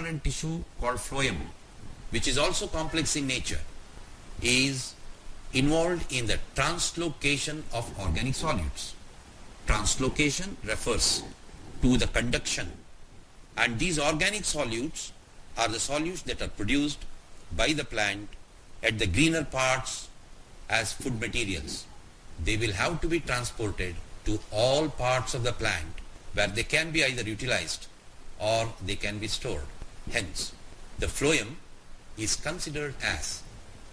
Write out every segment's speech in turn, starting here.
component tissue called phloem, which is also complex in nature, is involved in the translocation of organic solutes. Translocation refers to the conduction, and these organic solutes are the solutes that are produced by the plant at the greener parts as food materials. They will have to be transported to all parts of the plant where they can be either utilized or they can be stored. Hence, the phloem is considered as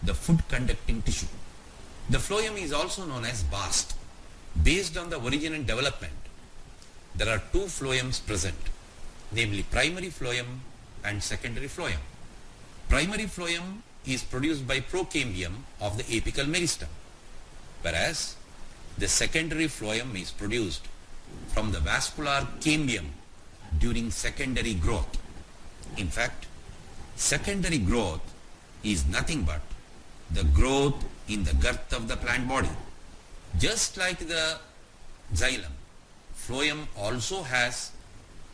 the food conducting tissue. The phloem is also known as bast. Based on the origin and development, there are two phloems present, namely primary phloem and secondary phloem. Primary phloem is produced by procambium of the apical meristem, whereas the secondary phloem is produced from the vascular cambium during secondary growth. In fact, secondary growth is nothing but the growth in the girth of the plant body. Just like the xylem, phloem also has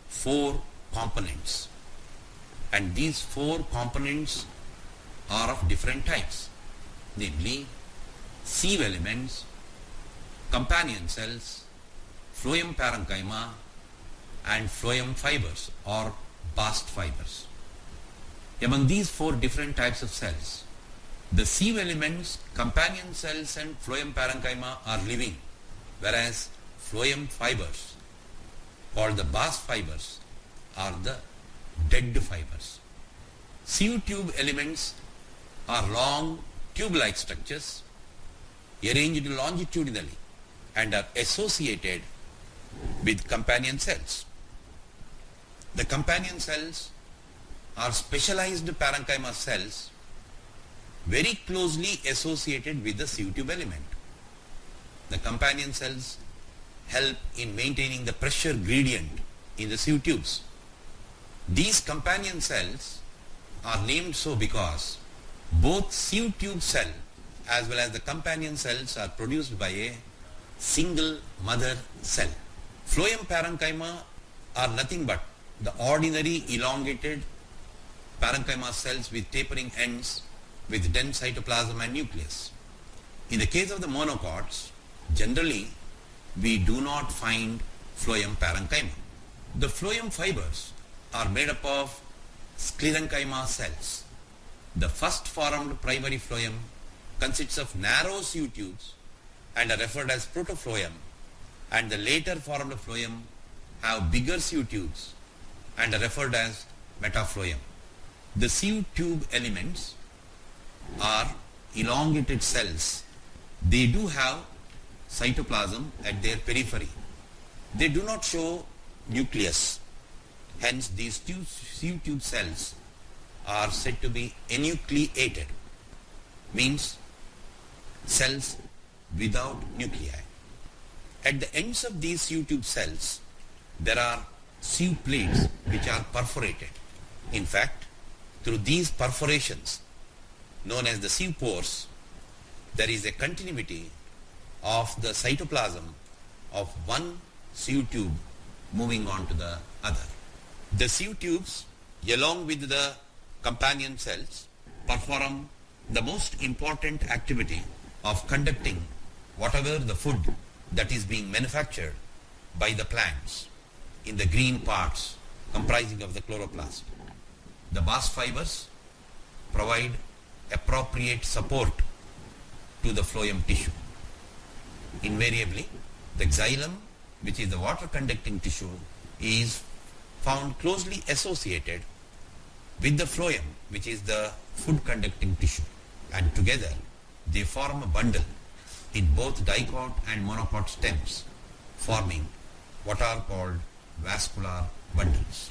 4 components, and these 4 components are of different types, namely sieve elements, companion cells, Phloem Parenchyma, and phloem fibers or bast fibers. Among these 4 different types of cells, the sieve elements, companion cells and Phloem Parenchyma are living, whereas phloem fibers, called the bast fibers, are the dead fibers. Sieve tube elements are long tube-like structures arranged longitudinally and are associated with companion cells. The companion cells are specialized parenchyma cells very closely associated with the sieve tube element. The companion cells help in maintaining the pressure gradient in the sieve tubes. These companion cells are named so because both sieve tube cell as well as the companion cells are produced by a single mother cell. Phloem Parenchyma are nothing but the ordinary elongated parenchyma cells with tapering ends with dense cytoplasm and nucleus. In the case of the monocots, generally we do not find Phloem Parenchyma. The phloem fibers are made up of sclerenchyma cells. The first formed primary phloem consists of narrow sieve tubes and are referred as protophloem, and the later formed phloem have bigger sieve tubes and are referred as metaphloem. The sieve tube elements are elongated cells. They do have cytoplasm at their periphery. They do not show nucleus. Hence, these sieve tube cells are said to be enucleated, means cells without nuclei. At the ends of these sieve tube cells, there are sieve plates which are perforated. In fact, through these perforations, known as the sieve pores, there is a continuity of the cytoplasm of one sieve tube moving on to the other. The sieve tubes, along with the companion cells, perform the most important activity of conducting whatever the food that is being manufactured by the plants in the green parts comprising of the chloroplast. The bast fibers provide appropriate support to the phloem tissue. Invariably, the xylem, which is the water conducting tissue, is found closely associated with the phloem, which is the food conducting tissue, and together they form a bundle in both dicot and monocot stems, forming what are called vascular bundles.